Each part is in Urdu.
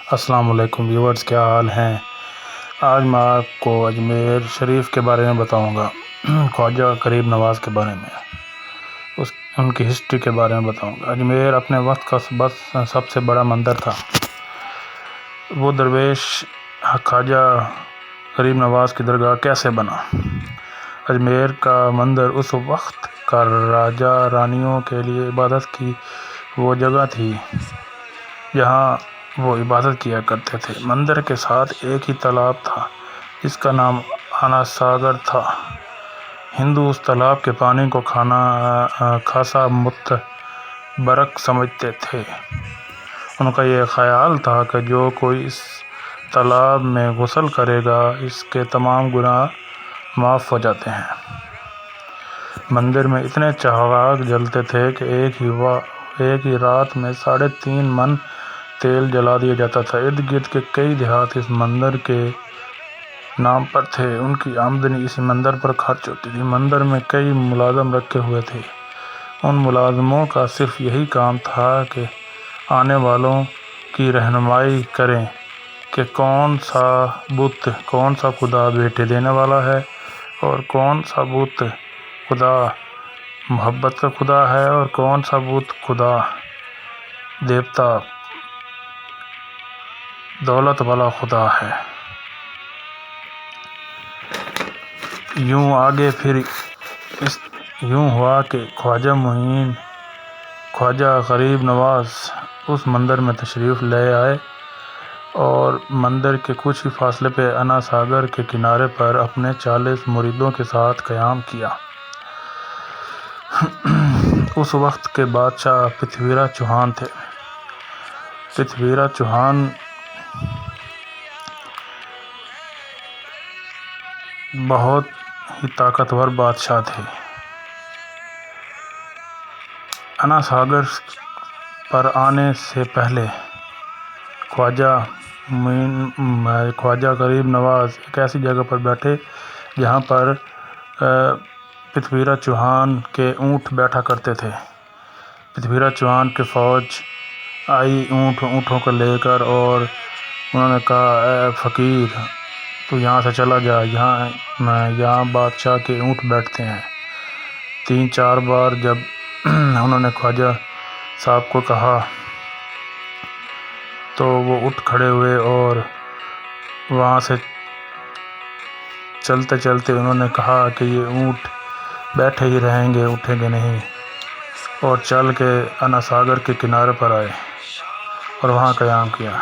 السلام علیکم ویورز، کیا حال ہیں؟ آج میں آپ کو اجمیر شریف کے بارے میں بتاؤں گا، خواجہ غریب نواز کے بارے میں، ان کی ہسٹری کے بارے میں بتاؤں گا۔ اجمیر اپنے وقت کا سب سے بڑا مندر تھا۔ وہ درویش خواجہ غریب نواز کی درگاہ کیسے بنا؟ اجمیر کا مندر اس وقت کا راجا رانیوں کے لیے عبادت کی وہ جگہ تھی جہاں وہ عبادت کیا کرتے تھے۔ مندر کے ساتھ ایک ہی تالاب تھا جس کا نام انا ساگر تھا۔ ہندو اس تالاب کے پانی کو خاصا متبرک سمجھتے تھے۔ ان کا یہ خیال تھا کہ جو کوئی اس تالاب میں غسل کرے گا اس کے تمام گناہ معاف ہو جاتے ہیں۔ مندر میں اتنے چراغ جلتے تھے کہ ایک ہی رات میں 3.5 من تیل جلا دیا جاتا تھا۔ ارد گرد کے کئی دیہات اس مندر کے نام پر تھے، ان کی آمدنی اسی مندر پر خرچ ہوتی تھی۔ مندر میں کئی ملازم رکھے ہوئے تھے، ان ملازموں کا صرف یہی کام تھا کہ آنے والوں کی رہنمائی کریں کہ کون سا بت، کون سا خدا بیٹے دینے والا ہے اور کون سا بت خدا محبت کا خدا ہے اور کون سا بت خدا دیوتا دولت والا خدا ہے۔ یوں آگے پھر یوں ہوا کہ خواجہ غریب نواز اس مندر میں تشریف لے آئے اور مندر کے کچھ ہی فاصلے پہ انا ساگر کے کنارے پر اپنے 40 مریدوں کے ساتھ قیام کیا۔ اس وقت کے بادشاہ پرتھوی راج چوہان تھے۔ پرتھوی راج چوہان بہت ہی طاقتور بادشاہ تھے۔ انا ساگر پر آنے سے پہلے خواجہ غریب نواز ایک ایسی جگہ پر بیٹھے جہاں پر پرتھوی راج چوہان کے اونٹ بیٹھا کرتے تھے۔ پرتھوی راج چوہان کی فوج آئی اونٹوں کو لے کر اور انہوں نے کہا، اے فقیر، تو یہاں سے چلا جا، یہاں بادشاہ کے اونٹ بیٹھتے ہیں۔ 3-4 بار جب انہوں نے خواجہ صاحب کو کہا تو وہ اٹھ کھڑے ہوئے اور وہاں سے چلتے چلتے انہوں نے کہا کہ یہ اونٹ بیٹھے ہی رہیں گے، اٹھیں گے نہیں، اور چل کے انا ساگر کے کنارے پر آئے اور وہاں قیام کیا۔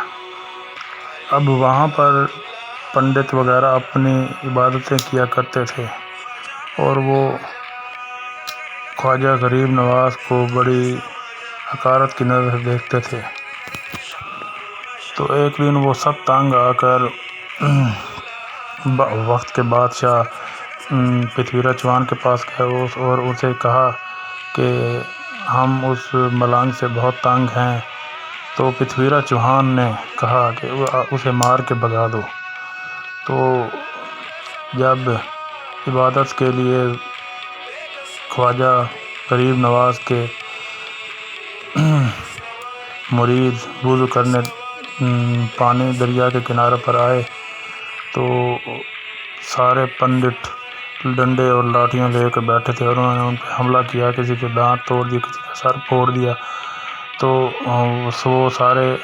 اب وہاں پر پنڈت وغیرہ اپنی عبادتیں کیا کرتے تھے اور وہ خواجہ غریب نواز کو بڑی حقارت کی نظر سے دیکھتے تھے۔ تو ایک دن وہ سب تنگ آ کر وقت کے بادشاہ پرتھوی راج چوہان کے پاس گئے اور اسے کہا کہ ہم اس ملنگ سے بہت تنگ ہیں۔ تو پرتھوی راج چوہان نے کہا کہ اسے مار کے بھگا دو۔ تو جب عبادت کے لیے خواجہ غریب نواز کے مرید وضو کرنے پانی دریا کے کنارے پر آئے تو سارے پنڈت ڈنڈے اور لاٹھیاں لے کر بیٹھے تھے اور انہوں نے ان پہ حملہ کیا، کسی کے دانت توڑ دیے، کسی کا سر پھوڑ دیا۔ تو وہ سارے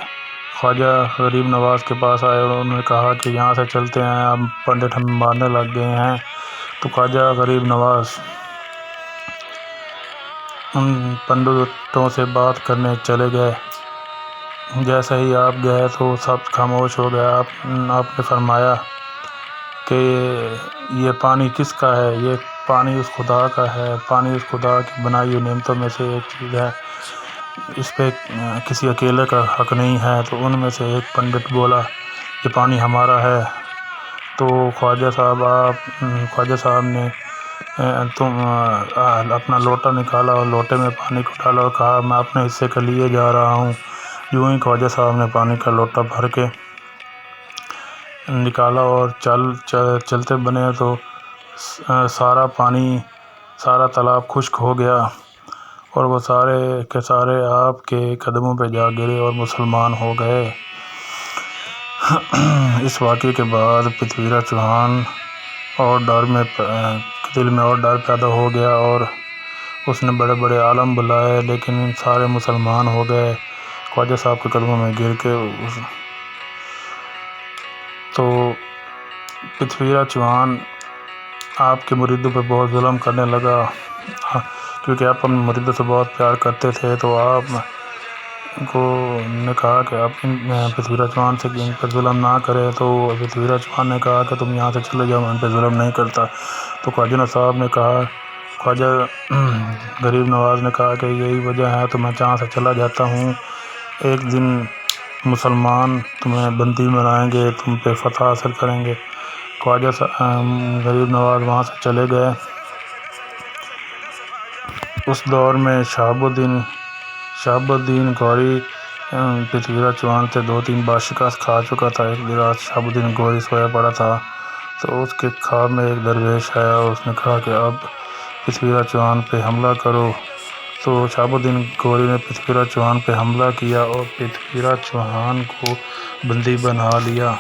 خواجہ غریب نواز کے پاس آئے اور انہوں نے کہا کہ یہاں سے چلتے ہیں، اب پنڈت ہمیں مارنے لگ گئے ہیں۔ تو خواجہ غریب نواز ان پنڈتوں سے بات کرنے چلے گئے۔ جیسے ہی آپ گئے تو سب خاموش ہو گیا۔ آپ نے فرمایا کہ یہ پانی کس کا ہے؟ یہ پانی اس خدا کا ہے، پانی اس خدا کی بنائی ہوئی نعمتوں میں سے ایک چیز ہے، اس پہ کسی اکیلے کا حق نہیں ہے۔ تو ان میں سے ایک پنڈت بولا، یہ پانی ہمارا ہے۔ تو خواجہ صاحب نے اپنا لوٹا نکالا اور لوٹے میں پانی کو ڈالا اور کہا، میں اپنے حصے کا لیے جا رہا ہوں۔ یوں ہی خواجہ صاحب نے پانی کا لوٹا بھر کے نکالا اور چلتے بنے تو سارا تالاب خشک ہو گیا اور وہ سارے کے سارے آپ کے قدموں پہ جا گرے اور مسلمان ہو گئے۔ اس واقعے کے بعد پرتھوی راج چوہان اور دل میں اور ڈر پیدا ہو گیا اور اس نے بڑے بڑے عالم بلائے، لیکن سارے مسلمان ہو گئے خواجہ صاحب کے قدموں میں گر کے۔ تو پرتھوی راج چوہان آپ کے مریدوں پہ بہت ظلم کرنے لگا، کیونکہ آپ اپنے مریدوں سے بہت پیار کرتے تھے، تو آپ کو نے کہا کہ آپ پرتھوی راج چوہان سے ان پر ظلم نہ کرے۔ تو پرتھوی راج چوہان نے کہا کہ تم یہاں سے چلے جاؤ، میں ان پہ ظلم نہیں کرتا۔ تو خواجہ صاحب نے کہا، خواجہ غریب نواز نے کہا کہ یہی وجہ ہے تو میں جہاں سے چلا جاتا ہوں، ایک دن مسلمان تمہیں بندی بنائیں گے، تم پہ فتح حاصل کریں گے۔ خواجہ غریب نواز وہاں سے چلے گئے۔ اس دور میں شہاب الدین گوری پرتھوی راج چوہان سے 2-3 بار شکست کھا چکا تھا۔ ایک رات شہاب الدین گوری سویا پڑا تھا، تو اس کے خواب میں ایک درویش آیا اور اس نے کہا کہ اب پرتھوی راج چوہان پہ حملہ کرو۔ تو شہاب الدین گوری نے پرتھوی راج چوہان پہ حملہ کیا اور پرتھوی راج چوہان کو بندی بنا لیا۔